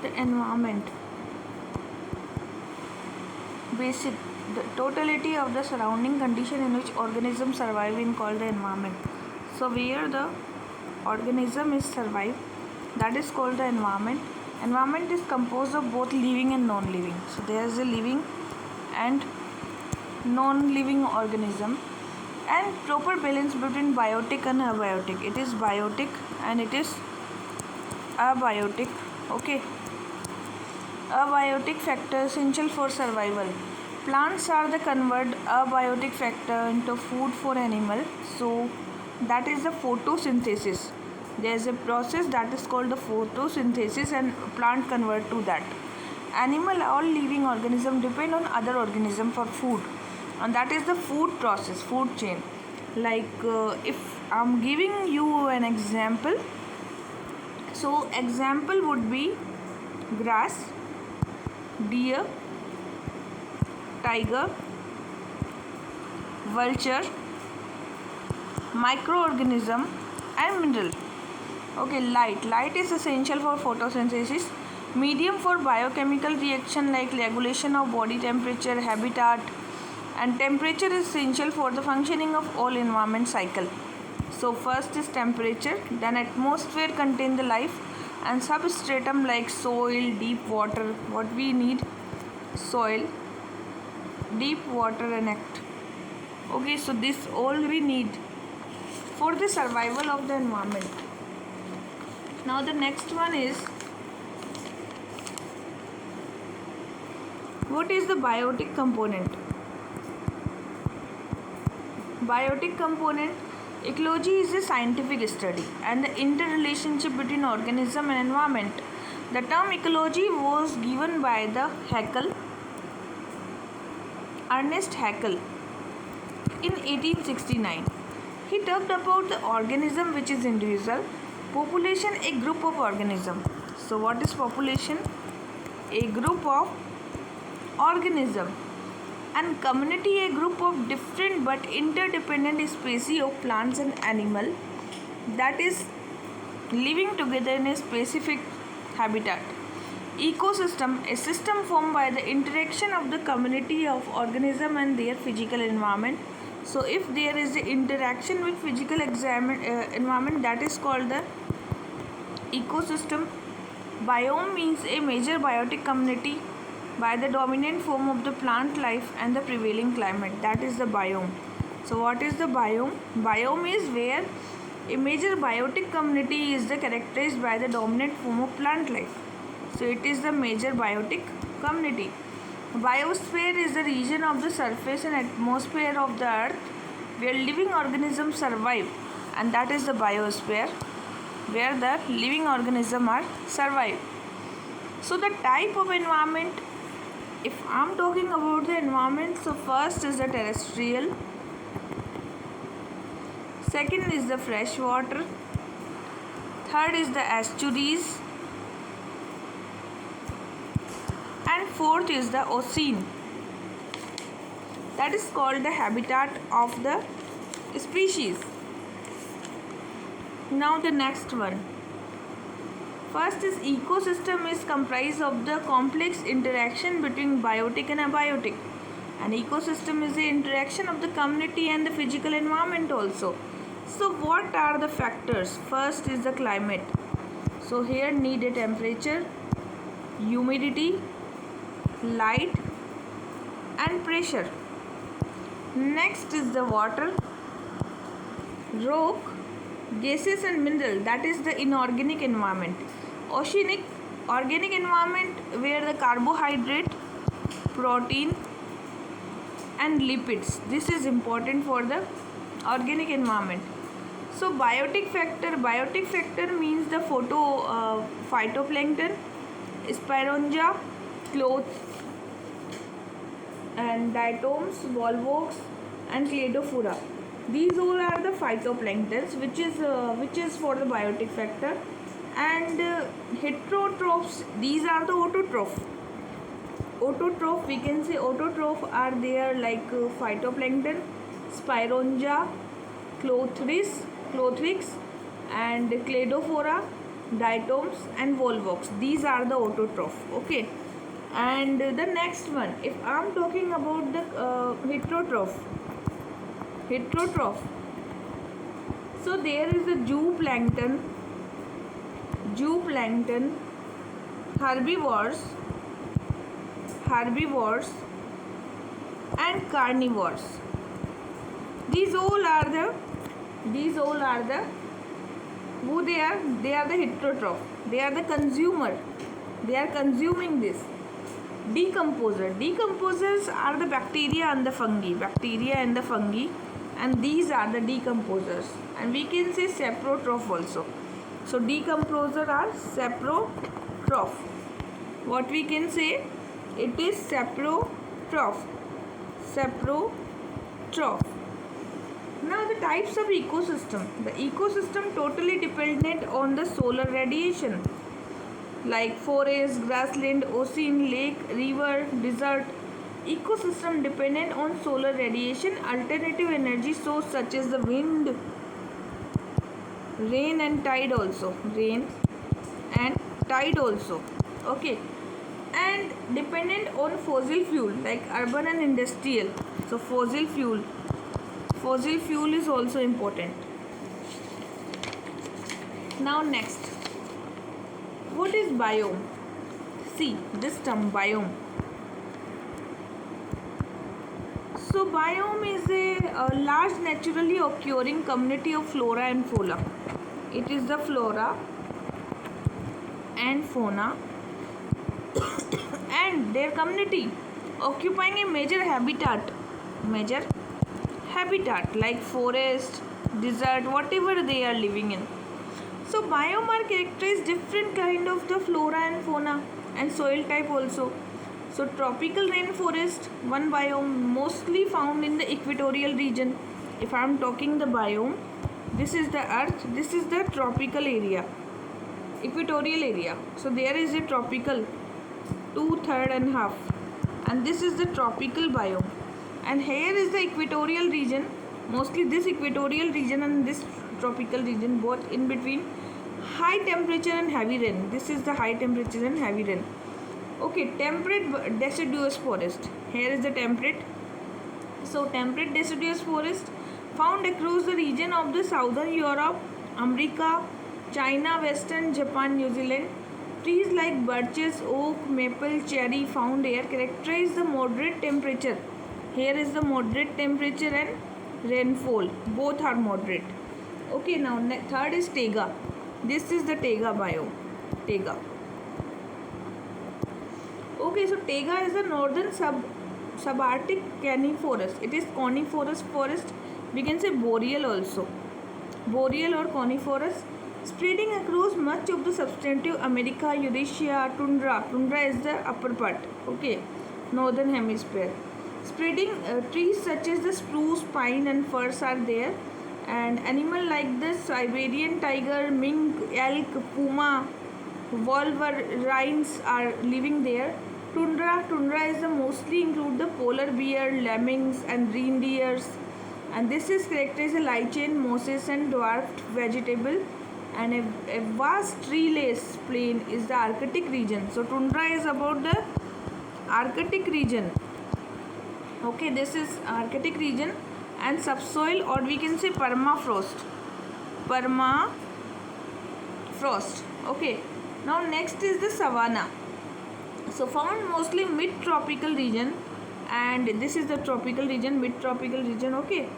The environment. Basic. The totality of the surrounding condition in which organisms survive in called the environment. So where the organism is survive, that is called the environment. Environment is composed of both living and non-living. So there is a living and non-living organism, and proper balance between biotic and abiotic. It is biotic and it is abiotic. Okay. Abiotic factor essential for survival. Plants are the convert abiotic factor into food for animal. So that is the photosynthesis. There is a process that is called the photosynthesis, and plant convert to that. Animal, all living organism depend on other organism for food, and that is the food process, food chain. Like if I'm giving you an example, so example would be grass, deer, tiger, vulture, microorganism and mineral. Okay, light is essential for photosynthesis, medium for biochemical reaction like regulation of body temperature, habitat, and temperature is essential for the functioning of all environment cycle. So first is temperature, then atmosphere contain the life, and substratum like soil, deep water. What we need? Soil, deep water and act. Okay, so this all we need for the survival of the environment. Now the next one is, what is the biotic component? Biotic component, ecology is a scientific study and the interrelationship between organism and environment. The term ecology was given by the Haeckel, Ernest Haeckel, in 1869. He talked about the organism, which is individual, population, a group of organism. So what is population? A group of organism, and community, a group of different but interdependent species of plants and animal that is living together in a specific habitat. Ecosystem, a system formed by the interaction of the community of organism and their physical environment. So if there is the interaction with physical environment, that is called the ecosystem. Biome means a major biotic community by the dominant form of the plant life and the prevailing climate. That is the biome. So what is the biome? Biome is where a major biotic community is characterized by the dominant form of plant life. So it is the major biotic community. Biosphere is the region of the surface and atmosphere of the earth where living organisms survive, and that is the biosphere where the living organisms are survive. So the type of environment, if I am talking about the environment, so first is the terrestrial, second is the fresh water, third is the estuaries, and fourth is the ocean. That is called the habitat of the species. Now the next one. First is ecosystem is comprised of the complex interaction between biotic and abiotic. An ecosystem is the interaction of the community and the physical environment also. So what are the factors? First is the climate. So here need a temperature, humidity, light and pressure. Next is the water, rock, gases and mineral. That is the inorganic environment. Oceanic, organic environment where the carbohydrate, protein and lipids. This is important for the organic environment. So biotic factor means the phytoplankton, spirongia, cloth and diatoms, volvox and cladophora. These all are the phytoplanktons, which is for the biotic factor. And heterotrophs, these are the autotroph. Autotroph, we can say autotroph are there like phytoplankton, spirongia, clothrix and cladophora diatoms and volvox. These are the autotroph. Okay, and the next one, if I'm talking about the heterotroph, so there is the zooplankton, herbivores and carnivores. These all are the who they are the heterotroph. They are the consumer. They are consuming this. Decomposers are the bacteria and the fungi, and these are the decomposers, and we can say saprotroph also. So decomposer are saprotroph. What we can say, it is saprotroph. Now the types of ecosystem. The ecosystem totally dependent on the solar radiation, like forest, grassland, ocean, lake, river, desert. Ecosystem dependent on solar radiation. Alternative energy source such as the wind, rain and tide also. Okay, and dependent on fossil fuel like urban and industrial. So fossil fuel is also important. Now next, what is biome? See this term biome. So biome is a large naturally occurring community of flora and fauna. It is the flora and fauna and their community occupying a major habitat like forest, desert, whatever they are living in. So biome are characterized different kind of the flora and fauna and soil type also. So tropical rainforest, one biome mostly found in the equatorial region. If I am talking the biome, this is the earth, this is the tropical area, equatorial area. So there is a tropical 2/3 and half, and this is the tropical biome, and here is the equatorial region, mostly this equatorial region and this tropical region, both in between high temperature and heavy rain. This is the high temperature and heavy rain. Okay, temperate deciduous forest. Here is the temperate. So temperate deciduous forest found across the region of the southern Europe, America, China, Western Japan, New Zealand. Trees like birches, oak, maple, cherry found here characterize the moderate temperature. Here is the moderate temperature and rainfall. Both are moderate. Okay, now third is taiga. This is the taiga biome. Taiga. Okay, so taiga is the northern subarctic coniferous. It is coniferous forest. We can say boreal also. Boreal or coniferous, spreading across much of the substantive America, Eurasia, tundra. Tundra is the upper part. Okay, northern hemisphere. Spreading trees such as the spruce, pine and firs are there, and animal like the Siberian tiger, mink, elk, puma, wolverines are living there. Tundra is the mostly include the polar bear, lemmings and reindeers, and this is characterized as lichen, mosses and dwarfed vegetable, and a vast tree-less plain is the Arctic region. So tundra is about the Arctic region. Okay, this is Arctic region, and subsoil, or we can say permafrost. Okay, now next is the savanna. So found mostly mid-tropical region, and this is the tropical region, mid-tropical region. Okay,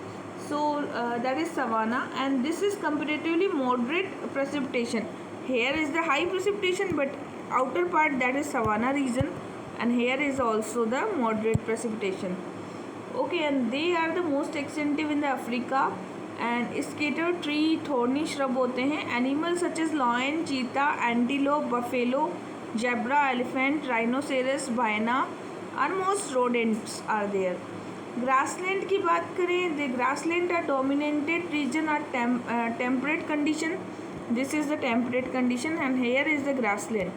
so that is savanna, and this is comparatively moderate precipitation. Here is the high precipitation, but outer part, that is savanna region, and here is also the moderate precipitation. Okay, and they are the most extensive in the Africa, and scattered tree, thorny shrub होते हैं. Animals such as lion, cheetah, antelope, buffalo, zebra, elephant, rhinoceros, hyena, are most rodents are there. Grassland की बात करें, the grassland are dominated region are temperate condition. This is the temperate condition, and here is the grassland.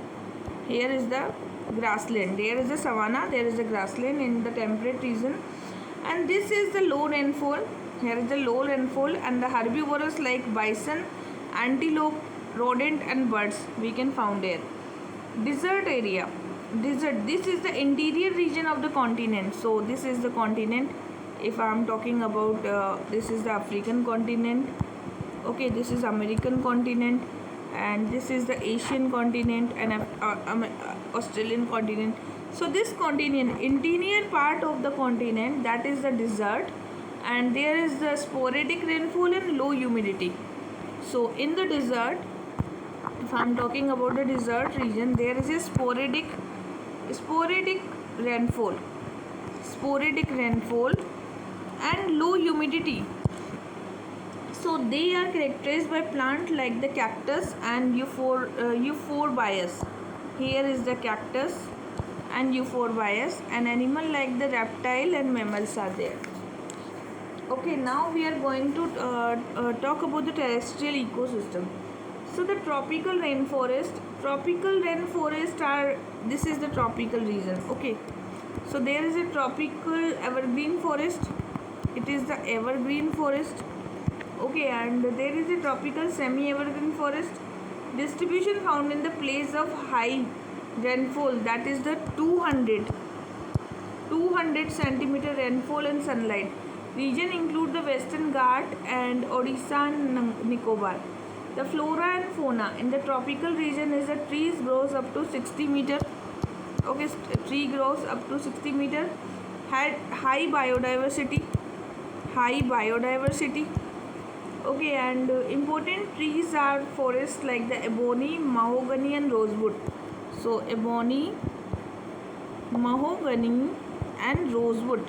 Here is the grassland. There is the savanna. There is the grassland in the temperate region, and this is the low rainfall. Here is the low rainfall, and the herbivores like bison, antelope, rodent and birds we can found here. Desert area. Desert, this is the interior region of the continent. So this is the continent. If I am talking about this is the African continent, okay, this is American continent, and this is the Asian continent and Australian continent. So this continent, interior part of the continent, that is the desert, and there is the sporadic rainfall and low humidity. So in the desert, if I am talking about the desert region, there is a sporadic rainfall and low humidity. So they are characterized by plant like the cactus and Euphorbia. Here is the cactus and Euphorbia, and animal like the reptile and mammals are there. Okay, now we are going to talk about the terrestrial ecosystem. So the tropical rainforest are, this is the tropical region. Okay, so there is a tropical evergreen forest, it is the evergreen forest. Okay, and there is a tropical semi-evergreen forest. Distribution found in the place of high rainfall, that is the 200 centimeter rainfall and sunlight. Region include the Western Ghat and Odisha and Nicobar. The flora and fauna in the tropical region is that trees grows up to 60 meter. Okay, tree grows up to 60 meter. Had high biodiversity. Okay, and important trees are forests like the ebony, mahogany and rosewood. So ebony, mahogany and rosewood,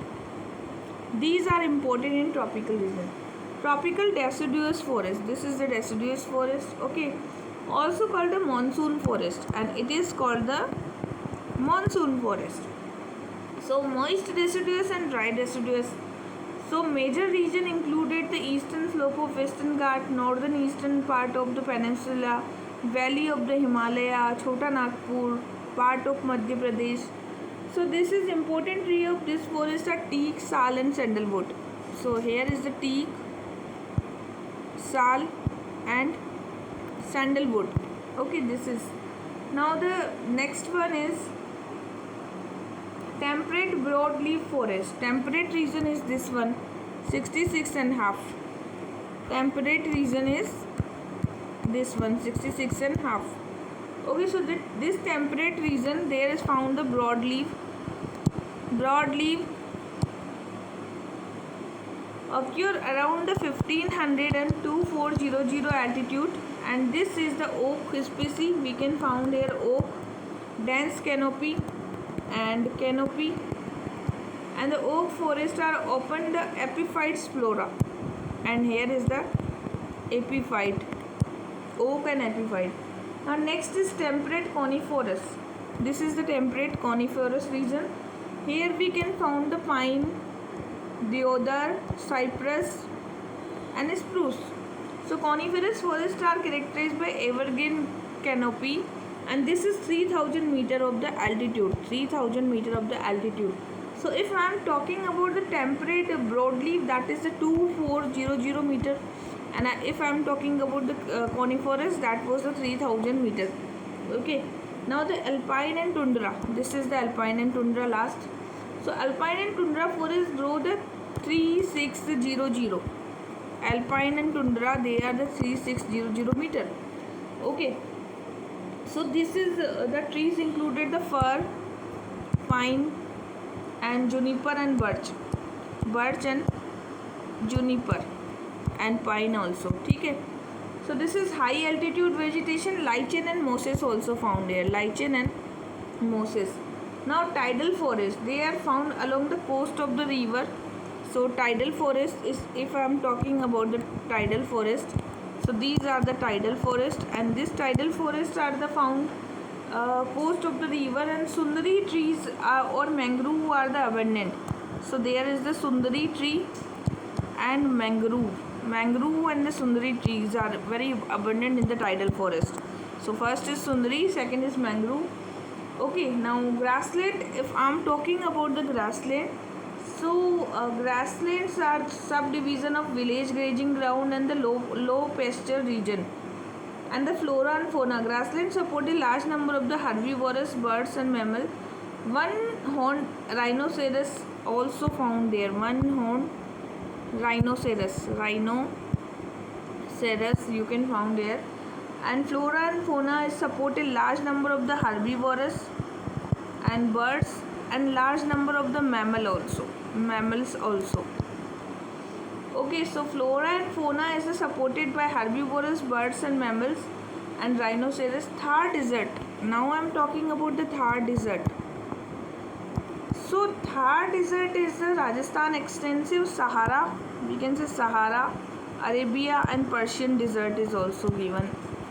these are important in tropical region. Tropical deciduous forest, this is the deciduous forest. Okay, also called the monsoon forest, and it is called the monsoon forest. So moist deciduous and dry deciduous. So major region included the eastern slope of Western Ghat, northern eastern part of the peninsula, valley of the Himalaya, Chota Nagpur, part of Madhya Pradesh. So this is important tree of this forest are teak, sal and sandalwood. So here is the teak, sal and sandalwood. Okay, this is. Now the next one is temperate broadleaf forest. Temperate region is this one, 66.5. Temperate region is this one, 66.5. Okay, so this temperate region, there is found the broadleaf occur around the 1500 and 2400 altitude, and this is the oak species. We can found here oak, dense canopy, and the oak forest are open the epiphytes flora, and here is the epiphyte, oak and epiphyte. Now next is temperate coniferous. This is the temperate coniferous region. Here we can found the pine, deodar, cypress and spruce. So coniferous forests are characterized by evergreen canopy, and this is 3000 meter of the altitude. So if I am talking about the temperate broadleaf, that is the 2400 meter, and if I am talking about the coniferous, that was the 3000 meter. Okay, now the alpine and tundra. This is the alpine and tundra last. So alpine and tundra forest grow the 3600. Alpine and tundra, they are the 3600 meter. Okay, so this is the trees included the fir, pine and juniper and birch and juniper and pine also. Okay, so this is high altitude vegetation. Lichen and mosses also found here, lichen and mosses. Now tidal forest, they are found along the coast of the river. So tidal forest is, if I am talking about the tidal forest, so these are the tidal forest, and this tidal forest are the found coast of the river, and sundari trees or mangrove are the abundant. So there is the sundari tree and mangrove and the sundari trees are very abundant in the tidal forest. So first is sundari, second is mangrove. Okay, now grassland. If I am talking about the grassland, so grasslands are subdivision of village grazing ground and the low pasture region. And the flora and fauna. Grassland support a large number of the herbivorous birds and mammals. One-horned rhinoceros also found there. One-horned rhinoceros you can found there. And flora and fauna support a large number of the herbivorous and birds and large number of the mammals also. Okay, so flora and fauna is supported by herbivorous birds and mammals and rhinoceros. Thar Desert. Now I am talking about the Thar Desert. So Thar Desert is the Rajasthan extensive Sahara. We can say Sahara, Arabia and Persian desert is also given.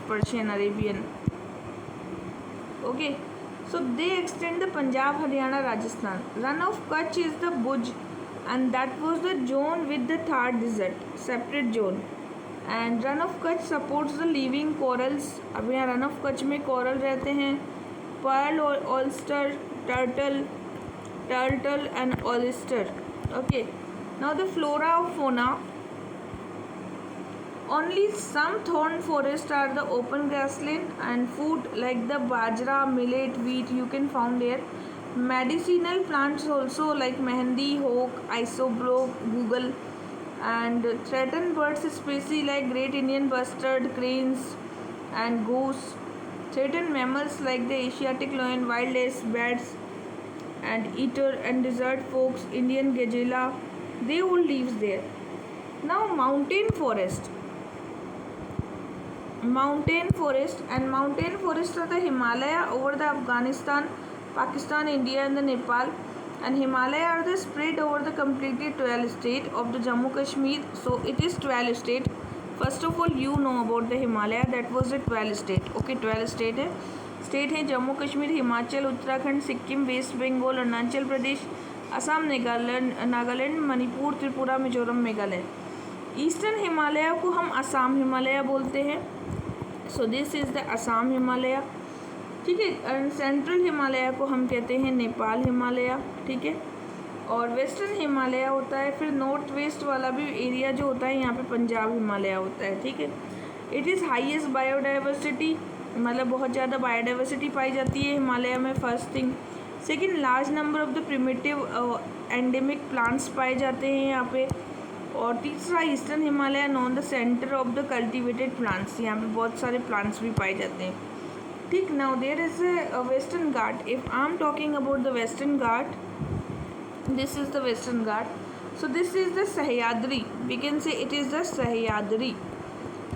Persian, Arabian. Okay. So they extend the Punjab, Haryana, Rajasthan. Run of Kutch is the Bhuj, and that was the zone with the Thar Desert, separate zone. And Run of Kutch supports the living corals. अब यहाँ Run of Kutch में coral रहते हैं, pearl, oyster, turtle and oyster. Okay. Now the flora of fauna. Only some thorn forests are the open grassland, and food like the bajra, millet, wheat you can found here. Medicinal plants also like mehendi, oak, isobro, google, and threatened birds species like great Indian bustard, cranes and goose. Threatened mammals like the Asiatic lion, wild ass, bats and eater and desert fox, Indian gazelle, they all lives there. Now mountain forest are the Himalaya over the Afghanistan, Pakistan, India and the Nepal, and Himalaya are the spread over the completely 12 state of the Jammu Kashmir. So it is 12 state. First of all you know about the Himalaya, that was the 12 state. Okay, 12 state है Jammu Kashmir, Himachal, Uttarakhand, Sikkim, waste Bengal, Arunachal Pradesh, Assam, Nagaland, Manipur, Tripura, Mizoram, Meghalaya. Eastern Himalaya को हम असम हिमालय बोलते हैं. So this is the Assam Himalaya. ठीक है. Central Himalaya को हम कहते हैं नेपाल हिमालय. ठीक है. और वेस्टर्न हिमालय होता है. फिर नॉर्थ वेस्ट वाला भी एरिया जो होता है यहाँ पे पंजाब हिमालय होता है. ठीक है. इट इज़ हाईएस्ट बायोडाइवर्सिटी, मतलब बहुत ज़्यादा बायोडाइवर्सिटी पाई जाती है हिमालय में. First thing. Second, large number of the primitive endemic plants पाए जाते हैं यहाँ पे. और तीसरा, eastern Himalaya known the centre of the cultivated plants, यहाँ पे बहुत सारे प्लांट्स भी पाए जाते हैं. ठीक. Now there is a Western Ghat. If I am talking about the Western Ghat, this is the Western Ghat. So this is the Sahyadri. We can say it is the Sahyadri.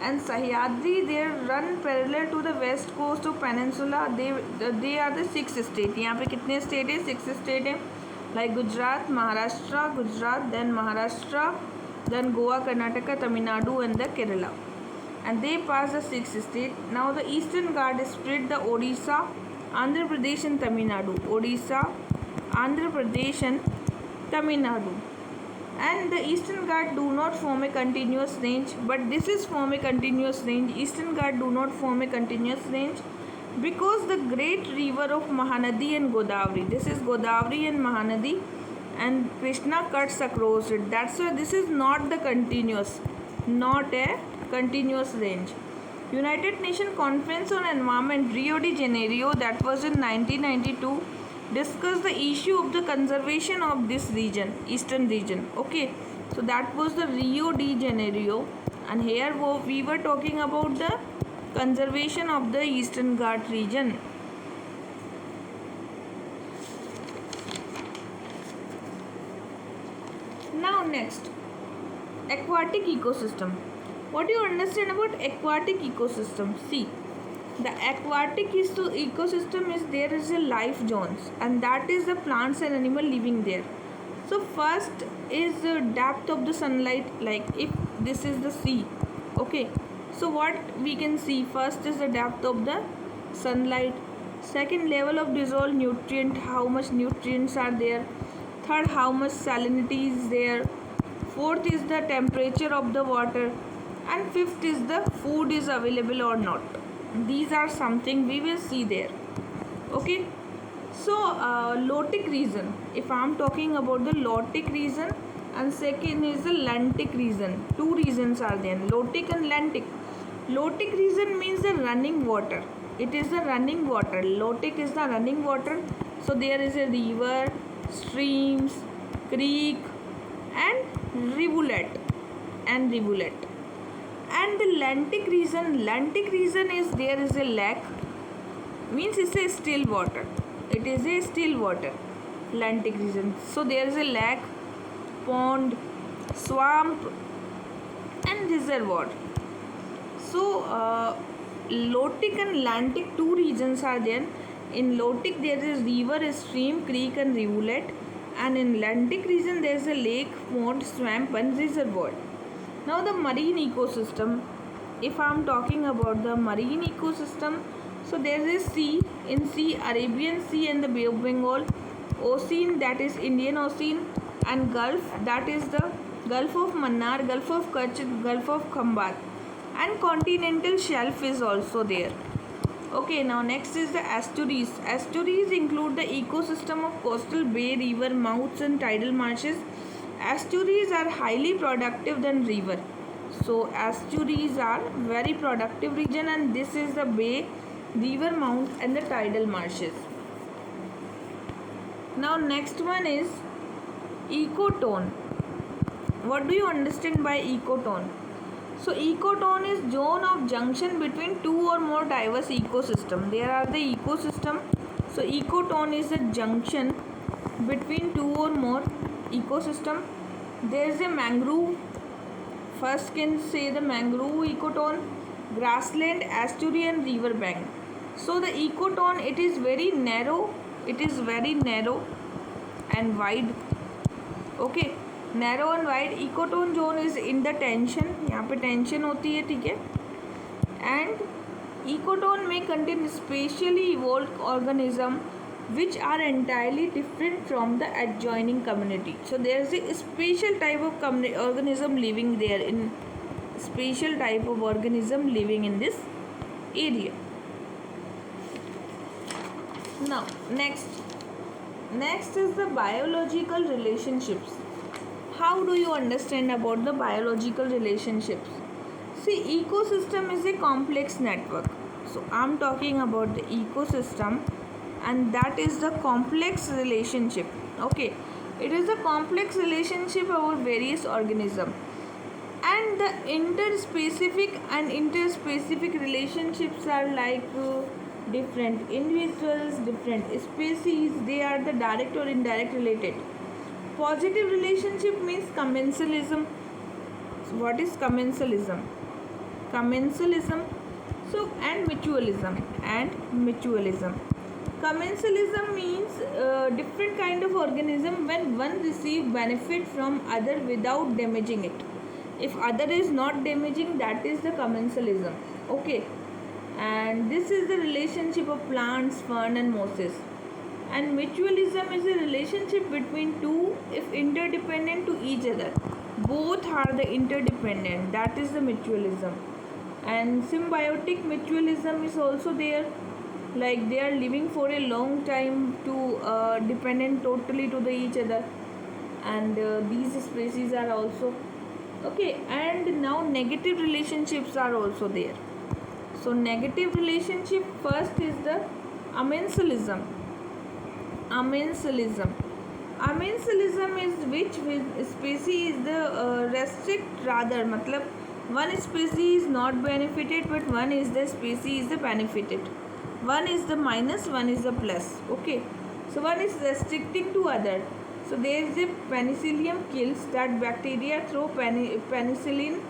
And Sahyadri, they run parallel to the west coast of peninsula. They are the 6 state. यहाँ पे कितने state है? 6 state है. Like Gujarat, Maharashtra, then Maharashtra, then Goa, Karnataka, Tamil Nadu and the Kerala. And they pass the 6 state. Now the eastern Ghat spread the Odisha, Andhra Pradesh and Tamil Nadu. Odisha, Andhra Pradesh and Tamil Nadu. And the eastern Ghat do not form a continuous range, but this is form a continuous range. Eastern Ghat do not form a continuous range because the great river of Mahanadi and Godavari, this is Godavari and Mahanadi, and Krishna cuts across it. That's why this is not a continuous range. United Nations Conference on Environment, Rio de Janeiro, that was in 1992, discuss the issue of the conservation of this region, eastern region. Okay, so that was the Rio de Janeiro, and here we were talking about the conservation of the eastern Ghat region. Now next, aquatic ecosystem. What do you understand about aquatic ecosystem? See, the aquatic ecosystem is there is a life zones, and that is the plants and animal living there. So first is the depth of the sunlight, like if this is the sea. Okay, so what we can see, first is the depth of the sunlight. Second, level of dissolved nutrient, how much nutrients are there. Third, how much salinity is there. Fourth is the temperature of the water, and fifth is the food is available or not. These are something we will see there. Okay, so lotic region, if I am talking about the lotic region, and second is the lentic region. Two regions are there, lotic and lentic. Lotic region means the running water. It is the running water. Lotic is the running water. So there is a river, streams, creek, and rivulet, and the Lantic region is there is a lake, means it's a still water. It is a still water, Lantic region. So there is a lake, pond, swamp, and reservoir. So Lotic and Lantic two regions are there. In Lotic there is river, a stream, creek, and rivulet, and in Lantic region there is a lake, pond, swamp, and reservoir. Now the marine ecosystem. If I am talking about the marine ecosystem, so there is sea. In sea, Arabian Sea and the Bay of Bengal, ocean, that is Indian Ocean, and Gulf, that is the Gulf of Mannar, Gulf of Kutch, Gulf of Khambat, and continental shelf is also there. Okay, now next is the estuaries. Estuaries include the ecosystem of coastal bay, river mouths, and tidal marshes. Estuaries are highly productive than river. So estuaries are very productive region, and this is the bay, river mouth, and the tidal marshes. Now next one is ecotone. What do you understand by ecotone? So ecotone is zone of junction between two or more diverse ecosystem. There are the ecosystem. So ecotone is a junction between two or more ecosystem. There is a mangrove. First can say the mangrove ecotone, grassland, estuary, and river bank. So the ecotone, it is very narrow. It is very narrow and wide. Okay, narrow and wide. Ecotone zone is in the tension. यहाँ पे tension होती है, ठीक है. And ecotone may contain spatially evolved organism which are entirely different from the adjoining community. So there is a special type of organism living there, in special type of organism living in this area. Now next is the biological relationships. How do you understand about the biological relationships? See, ecosystem is a complex network. So I'm talking about the ecosystem, and that is the complex relationship. Okay, it is a complex relationship over various organisms, and the interspecific relationships are like different individuals, different species. They are the direct or indirect related. Positive relationship means commensalism. So what is commensalism? So and mutualism. Commensalism means different kind of organism when one receive benefit from other without damaging it. If other is not damaging, that is the commensalism. Okay, and this is the relationship of plants, fern, and mosses. And mutualism is a relationship between two if interdependent to each other. Both are the interdependent. That is the mutualism. And symbiotic mutualism is also there, like they are living for a long time to dependent totally to each other, and these species are also okay. And now negative relationships are also there. So negative relationship, first is the amensalism is which species is the restrict, rather matlab one species is not benefited but one is the species is the benefited. One is the minus, one is the plus. Okay, so one is restricting to other. So there is a penicillium kills that bacteria through penicillin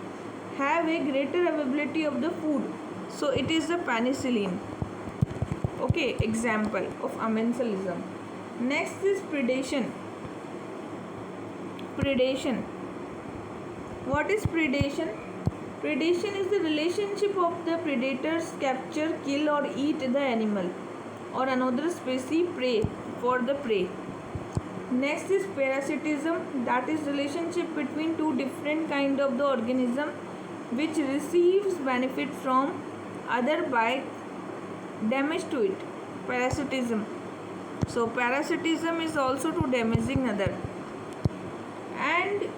have a greater availability of the food. So it is the penicillin. Okay, example of amensalism. Next is predation. What is predation? Predation is the relationship of the predators capture, kill, or eat the animal or another species prey for the prey. Next is parasitism. That is relationship between two different kind of the organism which receives benefit from other by damage to it. Parasitism. So parasitism is also to damaging other. And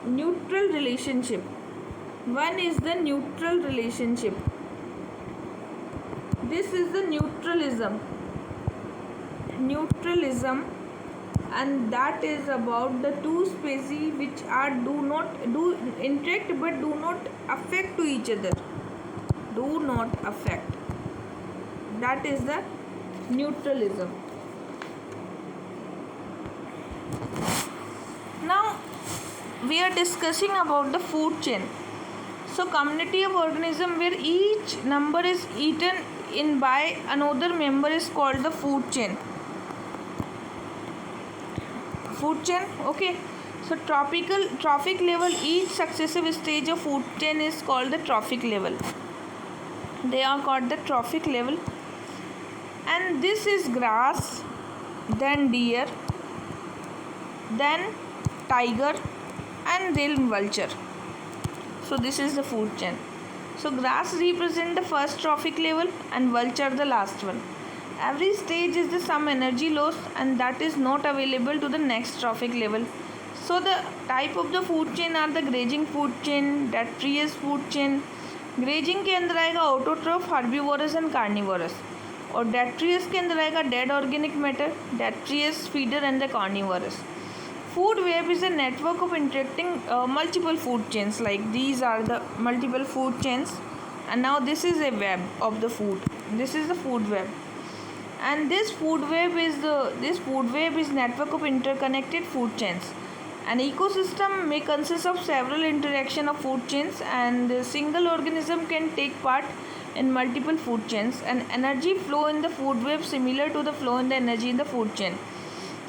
neutral relationship. One is the neutral relationship. This is the neutralism, and that is about the two species which are do interact but do not affect to each other. Do not affect. That is the neutralism. Now we are discussing about the food chain. So community of organism where each member is eaten in by another member is called the food chain. Food chain, okay. So trophic level, each successive stage of food chain is called the trophic level. They are called the trophic level. And this is grass, then deer, then tiger, and then vulture. So this is the food chain. So grass represent the first trophic level and vulture the last one. Every stage is the some energy loss and that is not available to the next trophic level. So the type of the food chain are the grazing food chain, detritus food chain. Grazing के अंदर आएगा autotroph, herbivores and carnivorous, और डेट्रियस के अंदर आएगा dead organic matter, detritus feeder and the carnivorous. Food web is a network of interacting multiple food chains. Like these are the multiple food chains, and now this is a web of the food. This is the food web, and this food web is network of interconnected food chains. An ecosystem may consist of several interaction of food chains, and a single organism can take part in multiple food chains. And energy flow in the food web similar to the flow in the energy in the food chain.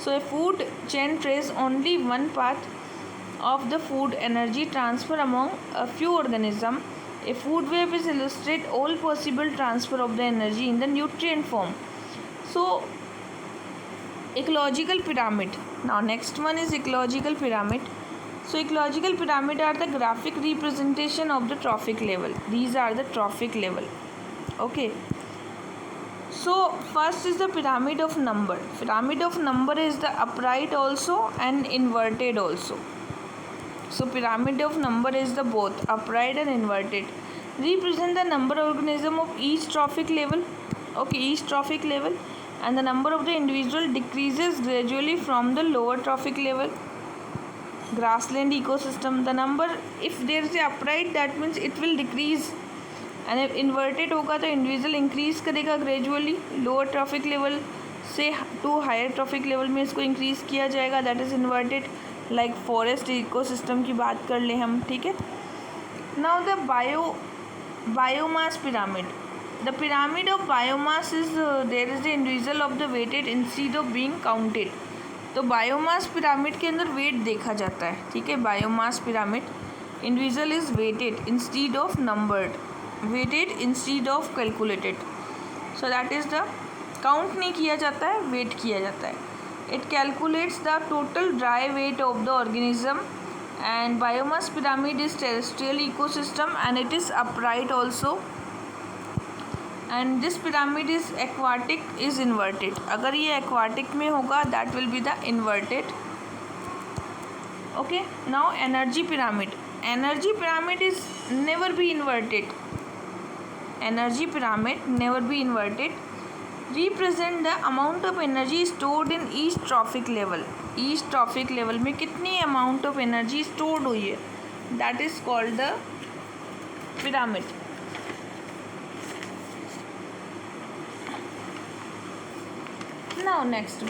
So a food chain traces only one path of the food energy transfer among a few organisms. A food web is illustrate all possible transfer of the energy in the nutrient form. So ecological pyramid. Now next one is ecological pyramid. So ecological pyramid are the graphic representation of the trophic level. These are the trophic level. Okay. So first is the pyramid of number. Pyramid of number is the upright also and inverted also. So pyramid of number is the both upright and inverted. Represent the number of organism of each trophic level. Okay, each trophic level, and the number of the individual decreases gradually from the lower trophic level. Grassland ecosystem, the number, if there is a upright, that means it will decrease, and if inverted होगा तो individual increase करेगा gradually lower trophic level से to higher trophic level में इसको increase किया जाएगा. That is inverted. Like forest ecosystem की बात कर ले हम, ठीक है. Now the biomass pyramid. The pyramid of biomass is there is the individual of the weighted instead of being counted. तो बायोमास पिरामिड के अंदर वेट देखा जाता है, ठीक है. Biomass pyramid, individual is weighted instead of numbered, weighted instead of calculated. So that is the count नहीं किया जाता है, वेट किया जाता है. It calculates the total dry weight of the organism. And biomass pyramid is terrestrial ecosystem and it is upright also. And this pyramid is aquatic is inverted. अगर ये aquatic में होगा that will be the inverted. Okay. Now energy pyramid. Energy pyramid is never be inverted. Energy pyramid never be inverted. Represent the amount of energy stored in each trophic level. Each trophic level में कितनी amount of energy stored हुई है, that is called the pyramid. Now next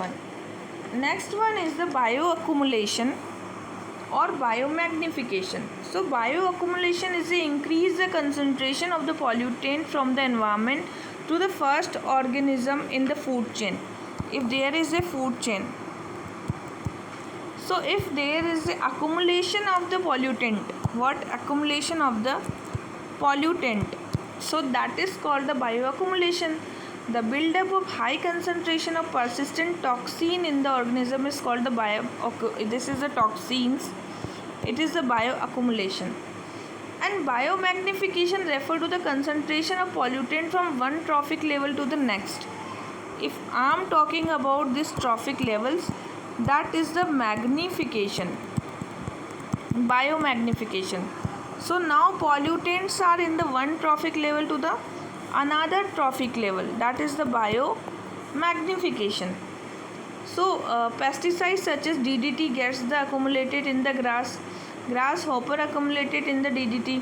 one is the bioaccumulation or biomagnification. So bioaccumulation is the increase the concentration of the pollutant from the environment to the first organism in the food chain. If there is a food chain, so if there is the accumulation of the pollutant, what accumulation of the pollutant, so that is called the bioaccumulation. The buildup of high concentration of persistent toxin in the organism is called the this is the toxins. It is the bioaccumulation. And biomagnification refer to the concentration of pollutant from one trophic level to the next. If I am talking about this trophic levels, that is the magnification, biomagnification. So now pollutants are in the one trophic level to the another trophic level, that is the biomagnification. So pesticides such as DDT gets the accumulated in the grasshopper accumulated in the DDT,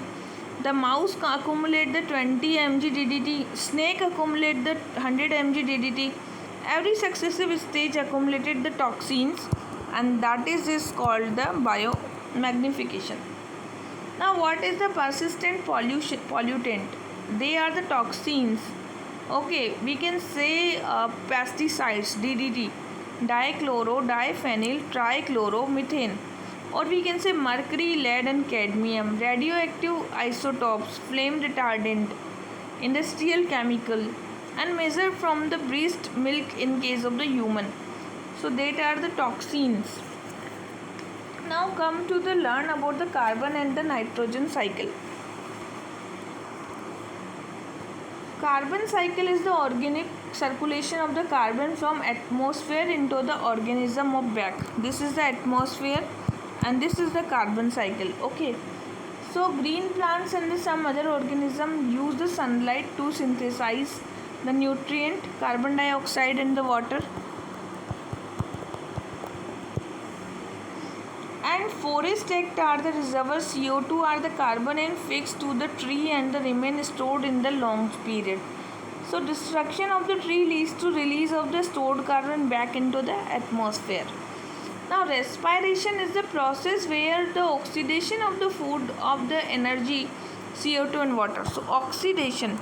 the mouse accumulate the 20 mg DDT, snake accumulate the 100 mg DDT. Every successive stage accumulated the toxins, and that is called the biomagnification. Now what is the persistent pollutant? They are the toxins. Okay, we can say pesticides, DDT, dichloro, diphenyl, trichloromethane, or we can say mercury, lead and cadmium, radioactive isotopes, flame retardant, industrial chemical, and measured from the breast milk in case of the human. So that are the toxins. Now come to the learn about the carbon and the nitrogen cycle. Carbon cycle is the organic circulation of the carbon from atmosphere into the organism of back. This is the atmosphere and this is the carbon cycle. Okay. So green plants and some other organism use the sunlight to synthesize the nutrient carbon dioxide in the water. And forest act are the reservoirs. CO2 are the carbon and fixed to the tree and the remain stored in the long period. So destruction of the tree leads to release of the stored carbon back into the atmosphere. Now respiration is the process where the oxidation of the food of the energy CO2 and water. So oxidation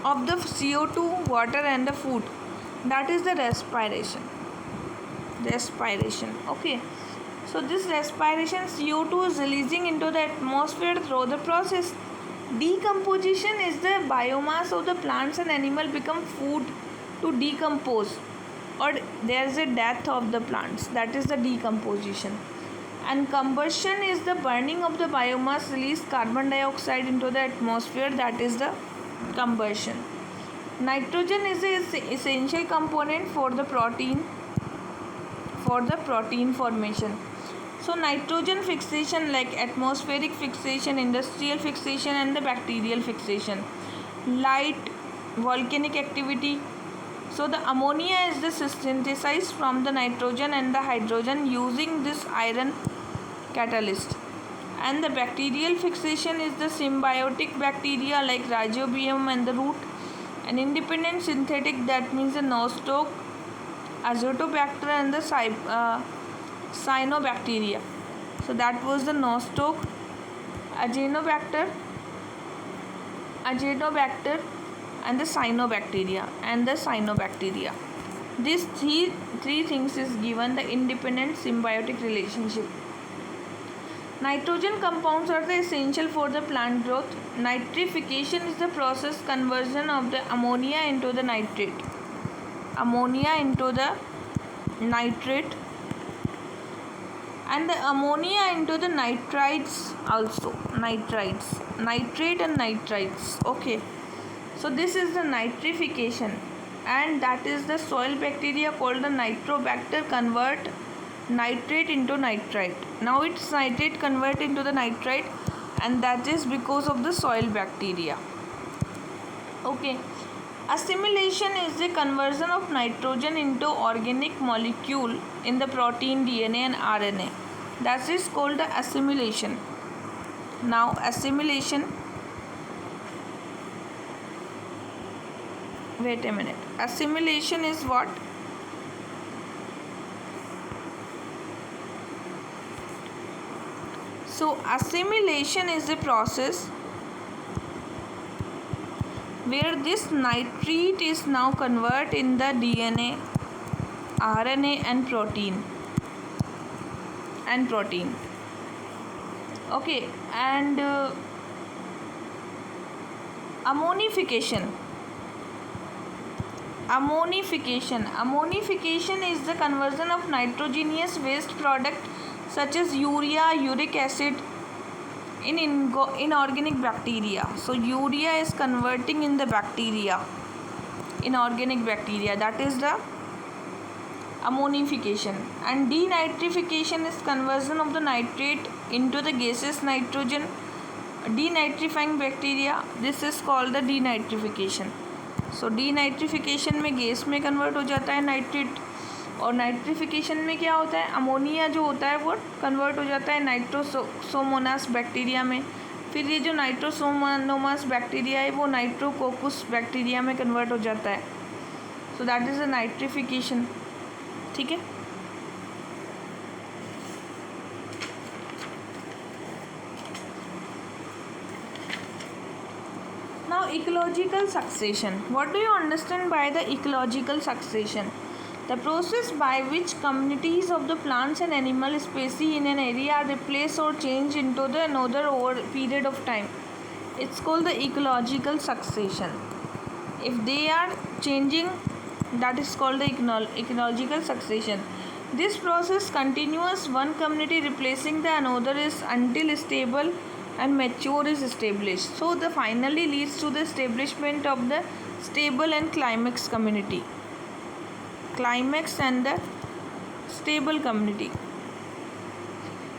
of the CO2, water and the food, that is the respiration. Okay, so this respiration CO2 is releasing into the atmosphere through the process. Decomposition is the biomass of the plants and animal become food to decompose, or there is a death of the plants, that is the decomposition. And combustion is the burning of the biomass release carbon dioxide into the atmosphere, that is the combustion. Nitrogen is the essential component for the protein formation. So nitrogen fixation like atmospheric fixation, industrial fixation and the bacterial fixation. Light, volcanic activity. So the ammonia is the synthesized from the nitrogen and the hydrogen using this iron catalyst. And the bacterial fixation is the symbiotic bacteria like rhizobium and the root. An independent synthetic, that means the nostoc, azotobacter and the cyanobacteria. So that was the nostoc, agenobacter and the cyanobacteria. These three things is given the independent symbiotic relationship. Nitrogen compounds are the essential for the plant growth. Nitrification is the process conversion of the ammonia into the nitrate. And the ammonia into the nitrites also. Nitrate and nitrites. Okay. So this is the nitrification, and that is the soil bacteria called the nitrobacter convert nitrate into nitrite. Now its nitrate convert into the nitrite, and that is because of the soil bacteria. Okay. Assimilation is the conversion of nitrogen into organic molecule in the protein, DNA and RNA. That is called the assimilation. Now assimilation. Wait a minute. Assimilation is what? So assimilation is the process where this nitrate is now converted in the DNA, RNA and protein. Okay, and ammonification. Ammonification is the conversion of nitrogenous waste product such as urea, uric acid in inorganic bacteria. So urea is converting in the bacteria, inorganic bacteria, that is the ammonification. And denitrification is conversion of the nitrate into the gaseous nitrogen denitrifying bacteria. This is called the denitrification. So denitrification में gas में convert हो जाता है nitrate, और nitrification में क्या होता है, अमोनिया जो होता है वो कन्वर्ट हो जाता है नाइट्रोसोमोनास बैक्टीरिया में। फिर ये जो नाइट्रोसोमोनास बैक्टीरिया है वो नाइट्रोकोकस बैक्टीरिया में कन्वर्ट हो जाता है। सो दैट इज़ अ नाइट्रिफिकेशन। ठीक है। Now ecological succession. What do you understand by the ecological succession? The process by which communities of the plants and animal species in an area are replaced or changed into the another over a period of time. It's called the ecological succession. If they are changing, that is called the ecological succession. This process continues, one community replacing the another is until stable and mature is established. So the finally leads to the establishment of the stable and climax community. Climax and the stable community.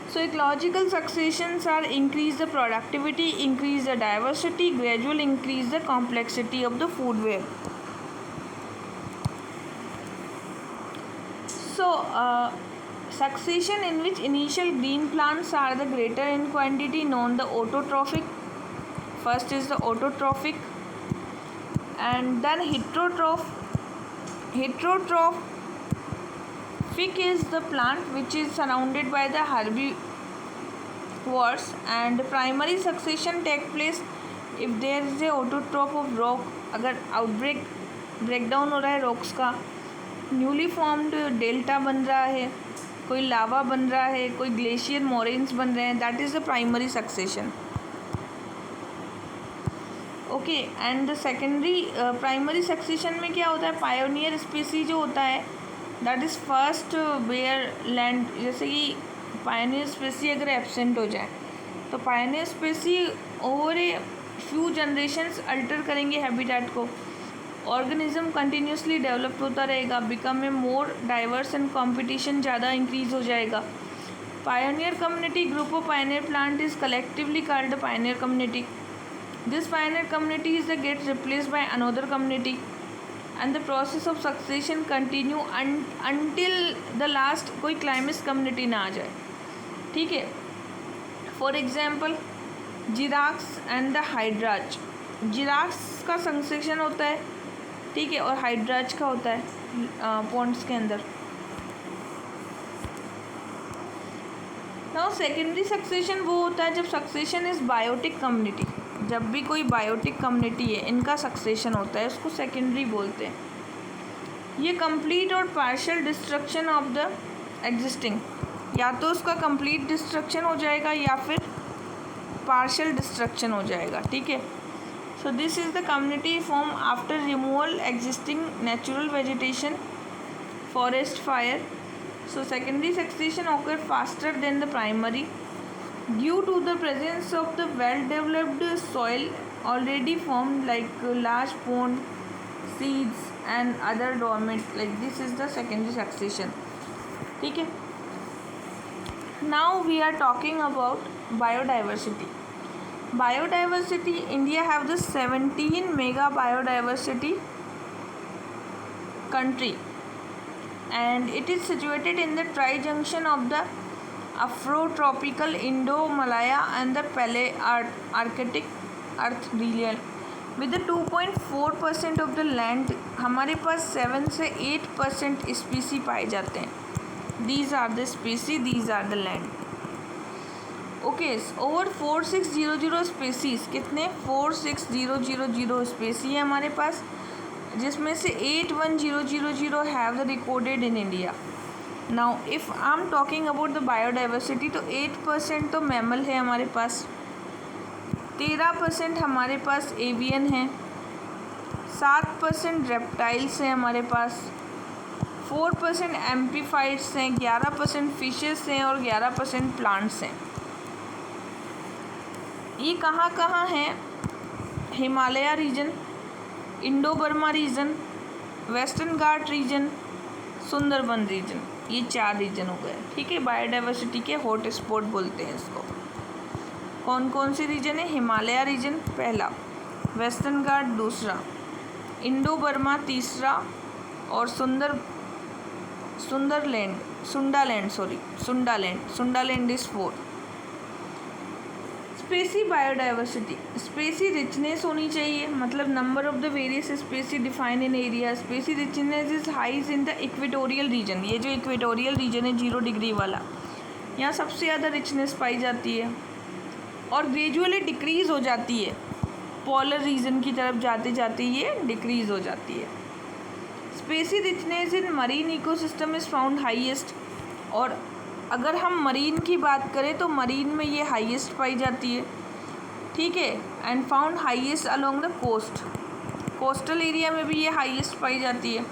So ecological successions are increase the productivity, increase the diversity, gradual increase the complexity of the food web. So succession in which initial green plants are the greater in quantity known the autotrophic. First is the autotrophic, and then heterotrophic is the plant which is surrounded by the herbivores, and primary succession take place if there is a autotroph of rock. अगर outbreak breakdown हो रहा है rocks का, newly formed delta बन रहा है, कोई लावा बन रहा है, कोई ग्लेशियर मोरेन्स बन रहे हैं, that is the primary succession. Okay, and the secondary primary succession में क्या होता है, पायोनियर स्पीसीज जो होता है that is first bare land. जैसे कि पायोनियर स्पीसी अगर एब्सेंट हो जाए तो pioneer species over a few generations alter करेंगे हैबिटेट को. ऑर्गेनिज्म कंटिन्यूसली डेवलप होता रहेगा, become a more diverse and competition ज़्यादा इंक्रीज हो जाएगा. Pioneer community group of pioneer plant is collectively called pioneer community. This pioneer community is the get replaced by another community and the process of succession continue until the last कोई climax community ना आ जाए. ठीक है. For example xerarch and the hydrarch. Xerarch का succession होता है, ठीक है, और हाइड्राज का होता है पॉन्ड्स के अंदर. नाउ सेकेंडरी सक्सेशन वो होता है जब सक्सेशन इज बायोटिक कम्युनिटी. जब भी कोई बायोटिक कम्युनिटी है इनका सक्सेशन होता है, उसको सेकेंडरी बोलते हैं. ये कंप्लीट और partial destruction of the existing, या तो उसका कंप्लीट डिस्ट्रक्शन हो जाएगा या फिर पार्शियल डिस्ट्रक्शन हो जाएगा. ठीक है. So this is the community formed after removal existing natural vegetation, forest fire. So secondary succession occur faster than the primary due to the presence of the well-developed soil already formed, like large pond, seeds and other dormant. Like this is the secondary succession. ठीक है. Now we are talking about biodiversity. Biodiversity, India have the 17 mega biodiversity country, and it is situated in the tri-junction of the Afrotropical, Indo-Malaya and the Palearctic Earth region. With the 2.4% of the land, हमारे पास 7 से 8% स्पीसी पाए जाते हैं. These are the species, these are the land. Okay. Over 4600 species, कितने 46000 Spacey है हमारे पास, जिसमें से 81000 have the recorded in India. Now if I am talking about the biodiversity तो 8% तो मैमल है हमारे पास, 13% हमारे पास एवियन है, 7% रेप्टाइल्स हैं हमारे पास, 4% एम्पीफाइट्स हैं, 11% फिशेस हैं और 11% प्लांट्स हैं. ये कहाँ कहाँ हैं? Himalaya region, Indo Burma region, western Ghat region, Sundarban region. ये 4 रीजन हो गए, ठीक है। बायोडाइवर्सिटी के हॉट स्पॉट बोलते हैं इसको। कौन कौन से रीजन है? हिमालय रीजन पहला, वेस्टर्न घाट दूसरा, इंडो बर्मा तीसरा, और Sundaland is fourth. Species biodiversity, species richness होनी चाहिए, मतलब number of the various species define in area. Species richness is highs in the equatorial region, ये जो इक्वेटोरियल रीजन है 0 डिग्री वाला, यहाँ सबसे ज़्यादा रिचनेस पाई जाती है और ग्रेजुअली डिक्रीज़ हो जाती है, पोलर रीजन की तरफ जाते जाते ये डिक्रीज़ हो जाती है। Species richness in marine ecosystem is found highest, और अगर हम मरीन की बात करें तो मरीन में ये हाईएस्ट पाई जाती है, ठीक है। And found highest along the coast, coastal area में भी ये हाईएस्ट पाई जाती है।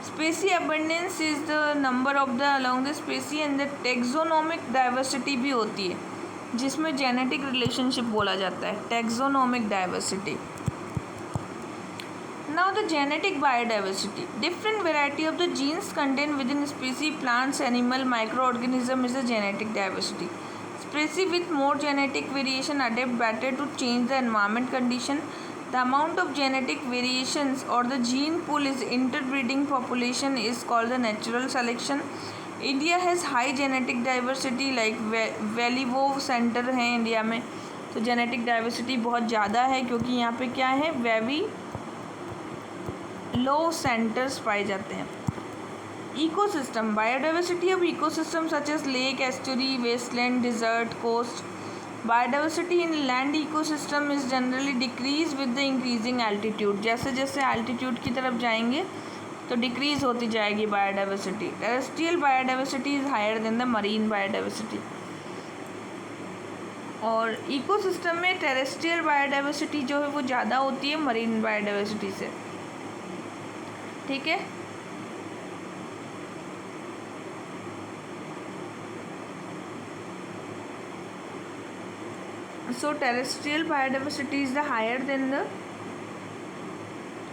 Species abundance is the number of the along the species, and the taxonomic diversity भी होती है, जिसमें जेनेटिक रिलेशनशिप बोला जाता है, taxonomic diversity. Now the genetic biodiversity. Different variety of the genes contained within species, plants, animal, microorganism is a genetic diversity. Species with more genetic variation adapt better to change the environment condition. The amount of genetic variations or the gene pool is interbreeding population is called the natural selection. India has high genetic diversity, like Vavilov centre है India में, तो genetic diversity बहुत ज़्यादा है क्योंकि यहाँ पे क्या है, वेवी लो सेंटर्स पाए जाते हैं। Ecosystem, biodiversity of ecosystem such as lake, estuary, wasteland, desert, coast. Biodiversity in land ecosystem is generally decrease with the increasing altitude, जैसे जैसे एल्टीट्यूड की तरफ जाएंगे तो डिक्रीज होती जाएगी biodiversity. Terrestrial biodiversity is higher than the marine biodiversity, और ecosystem में टेरेस्ट्रियल बायोडाइवर्सिटी जो है वो ज़्यादा होती है मरीन बायोडाइवर्सिटी से, ठीक है। So terrestrial biodiversity is the higher than the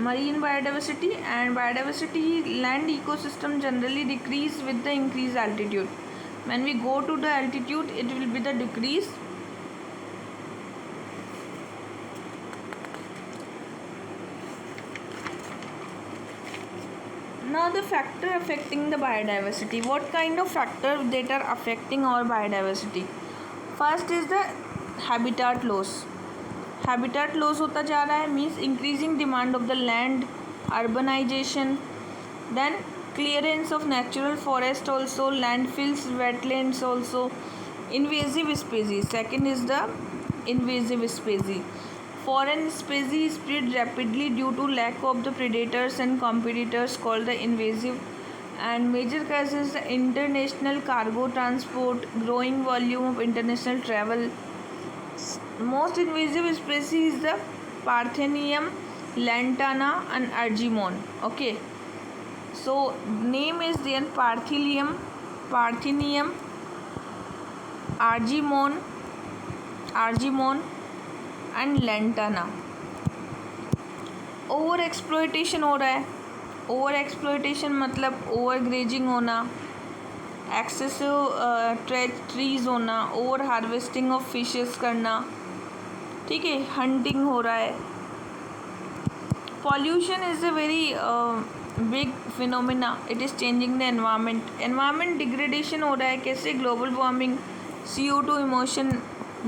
marine biodiversity, and biodiversity land ecosystem generally decrease with the increased altitude. When we go to the altitude, it will be the decrease. Now the factor affecting the biodiversity. What kind of factors that are affecting our biodiversity? First is the habitat loss. Habitat loss होता जा रहा है, means increasing demand of the land, urbanization, then clearance of natural forest also, landfills, wetlands also, invasive species. Second is the invasive species. Foreign species spread rapidly due to lack of the predators and competitors called the invasive, and major causes the international cargo transport, growing volume of international travel. Most invasive species is the Parthenium, Lantana and Argemone. Okay, so name is there, Parthenium, Argemone and lantana. Over exploitation हो रहा है, over exploitation मतलब over grazing होना, excessive trees होना, over harvesting of fishes करना, ठीक है, hunting हो रहा है। Pollution is a very big phenomena, it is changing the environment. Environment degradation हो रहा है, कैसे? Global warming, CO2 emotion,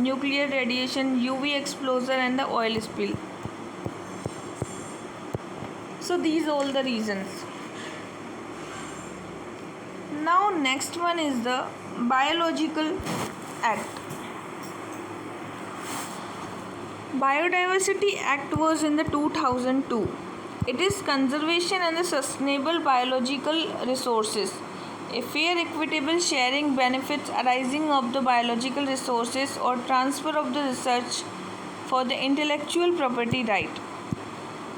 nuclear radiation, UV exposure and the oil spill. So these all the reasons. Now next one is the Biological Act. Biodiversity Act was in the 2002. It is conservation and the sustainable biological resources. A fair, equitable sharing benefits arising of the biological resources or transfer of the research for the intellectual property right.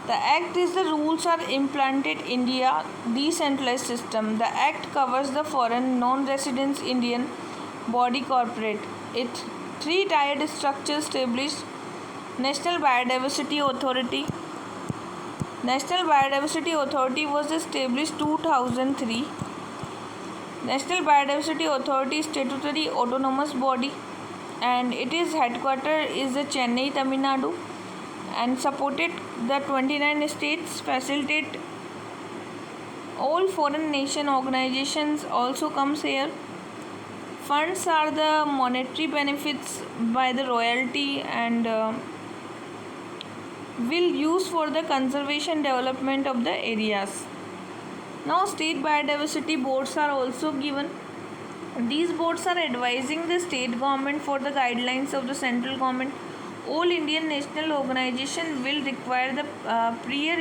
The Act is the rules are implanted India decentralized system. The Act covers the foreign non-residents Indian body corporate. It three-tiered structure established National Biodiversity Authority. National Biodiversity Authority was established 2003. National Biodiversity Authority is statutory autonomous body, and it is headquartered is the Chennai, Tamil Nadu, and supported the 29 states, facilitate all foreign nation organizations also comes here. Funds are the monetary benefits by the royalty and will use for the conservation development of the areas. Now state biodiversity boards are also given. These boards are advising the state government for the guidelines of the central government. All Indian national organization will require the prior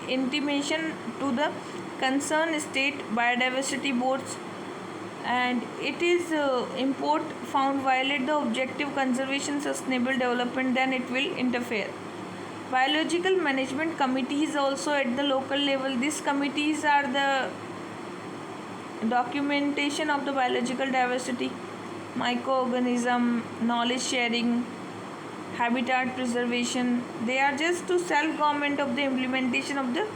intimation to the concerned state biodiversity boards, and it is import found violate the objective conservation sustainable development, then it will interfere. Biological management committees also at the local level. These committees are the documentation of the biological diversity, microorganism, knowledge sharing, habitat preservation. They are just to self government of the implementation of the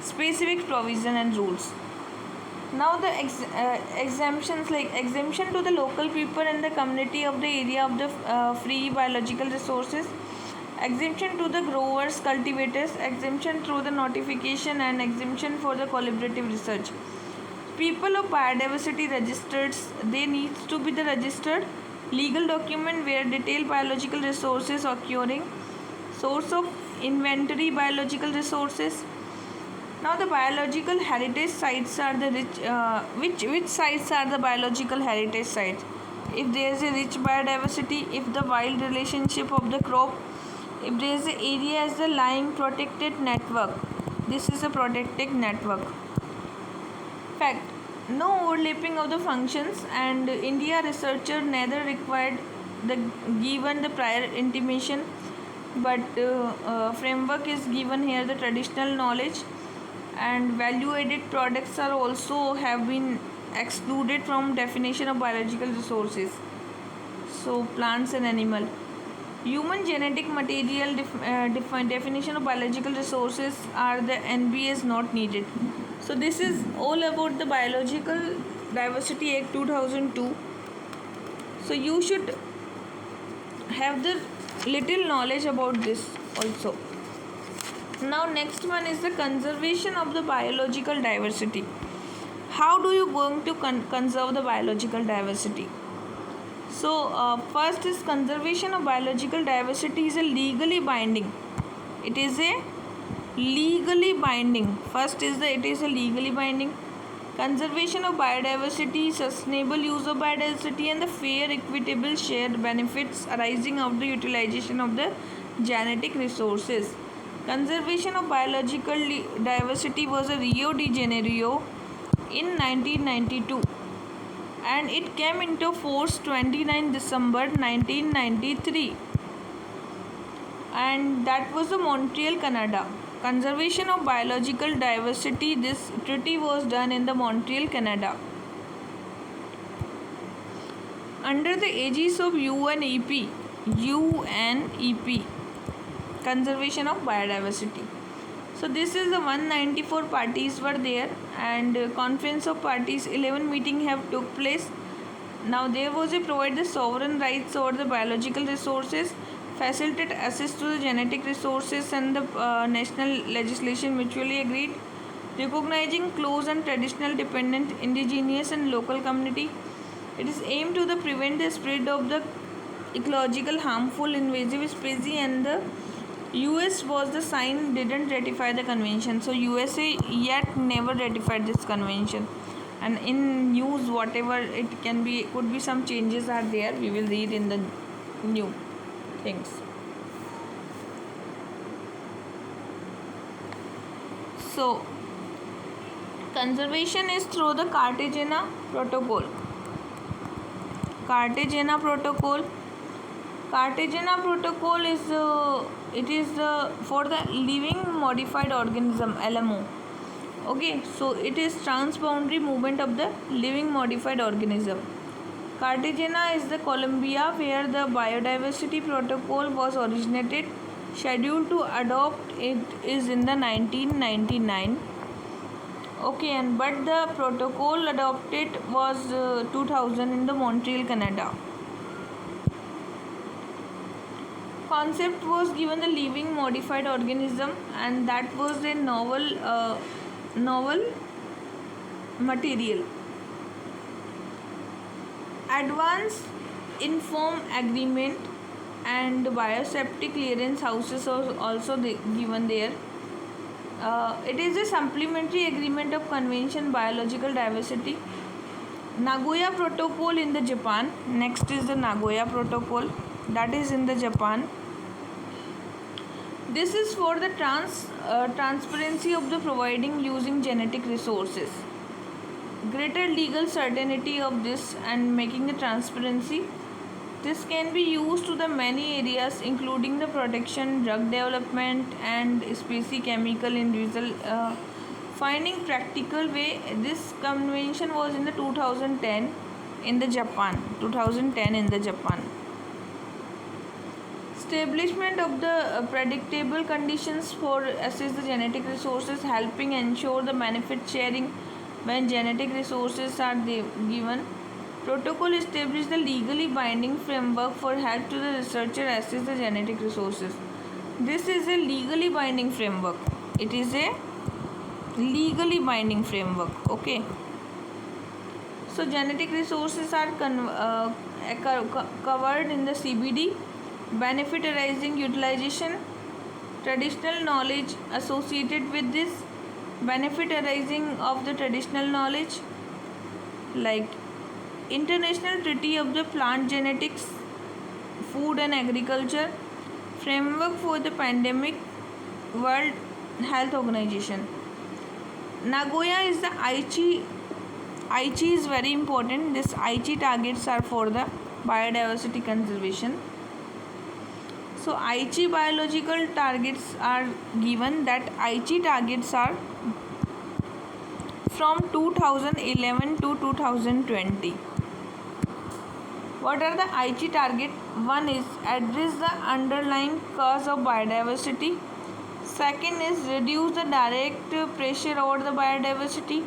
specific provision and rules. Now the exemptions, like exemption to the local people and the community of the area of the free biological resources, exemption to the growers, cultivators, exemption through the notification, and exemption for the collaborative research. People of biodiversity registers, they needs to be the registered legal document where detailed biological resources occurring, source of inventory biological resources. Now the biological heritage sites are the which sites are the biological heritage sites? If there is a rich biodiversity, if the wild relationship of the crop, if there is an area as the lying protected network, this is a protected network. Fact: no overlapping of the functions, and India researcher neither required the given the prior intimation, but framework is given here the traditional knowledge, and value added products are also have been excluded from definition of biological resources. So plants and animal, human genetic material definition of biological resources are the NBS not needed. So this is all about the Biological Diversity Act 2002. So you should have the little knowledge about this also. Now next one is the conservation of the biological diversity. How do you going to conserve the biological diversity? So first is conservation of biological diversity is a legally binding. It is a legally binding. First is the it is a legally binding. Conservation of biodiversity, sustainable use of biodiversity, and the fair, equitable shared benefits arising out of the utilization of the genetic resources. Conservation of biological diversity was a Rio de Janeiro in 1992, and it came into force 29 December 1993, and that was the Montreal, Canada. Conservation of biological diversity, this treaty was done in the Montreal, Canada, under the aegis of UNEP, conservation of biodiversity. So this is the 194 parties were there, and conference of parties 11 meeting have took place. Now there was a provide the sovereign rights over the biological resources, facilitate access to the genetic resources, and the national legislation mutually agreed, recognizing close and traditional dependent indigenous and local community. It is aimed to the prevent the spread of the ecological harmful invasive species, and the US was the sign didn't ratify the convention. So USA yet never ratified this convention, and in news whatever it can be, could be some changes are there, we will read in the new things. So conservation is through the Cartagena Protocol. Cartagena Protocol is it is for the living modified organism, LMO. Okay, so it is transboundary movement of the living modified organism. Cartagena is the Colombia where the biodiversity protocol was originated. Scheduled to adopt it is in the 1999. Okay, and but the protocol adopted was 2000 in the Montreal, Canada. Concept was given the living modified organism, and that was a novel material. Advance inform agreement and biosafety clearance houses are also given there. It is a supplementary agreement of convention biological diversity. Nagoya Protocol in the Japan. Next is the Nagoya Protocol, that is in the Japan. This is for the transparency of the providing using genetic resources. Greater legal certainty of this and making the transparency. This can be used to the many areas including the protection, drug development and species chemical individual finding practical way. This convention was in the 2010 in the Japan. 2010 in the Japan. Establishment of the predictable conditions for assess the genetic resources, helping ensure the benefit sharing when genetic resources are given. Protocol establish the legally binding framework for help to the researcher assess the genetic resources. This is a legally binding framework. It is a legally binding framework. Okay. So genetic resources are covered in the CBD. Benefit arising utilization, traditional knowledge associated with this, benefit arising of the traditional knowledge like International Treaty of the Plant Genetics, Food and Agriculture, Framework for the Pandemic, World Health Organization. Nagoya is the Aichi. Aichi is very important. This Aichi targets are for the biodiversity conservation. So Aichi biological targets are given, that Aichi targets are from 2011 to 2020. What are the Aichi target? One is address the underlying cause of biodiversity. Second is reduce the direct pressure over the biodiversity.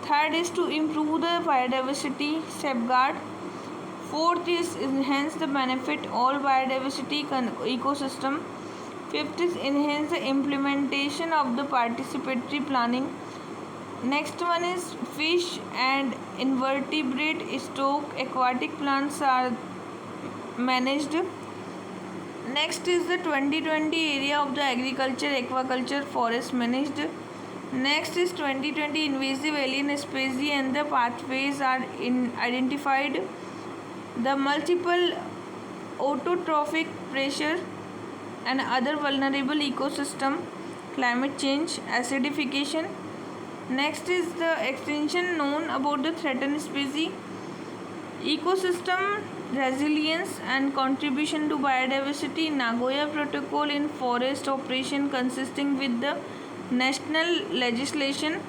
Third is to improve the biodiversity safeguard. Fourth is enhance the benefit all biodiversity ecosystem. Fifth is enhance the implementation of the participatory planning. Next one is fish and invertebrate stock aquatic plants are managed. Next is the 2020 area of the agriculture, aquaculture, forest managed. Next is 2020 invasive alien species and the pathways are identified. The multiple autotrophic pressure and other vulnerable ecosystem, climate change, acidification. Next is the extinction known about the threatened species, ecosystem resilience and contribution to biodiversity. Nagoya Protocol in forest operation consisting with the national legislation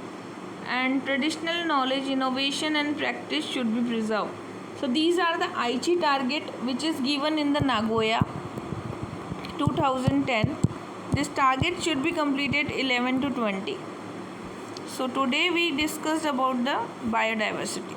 and traditional knowledge, innovation and practice should be preserved. So these are the Aichi target which is given in the Nagoya 2010. This target should be completed 11 to 20. So today we discussed about the biodiversity.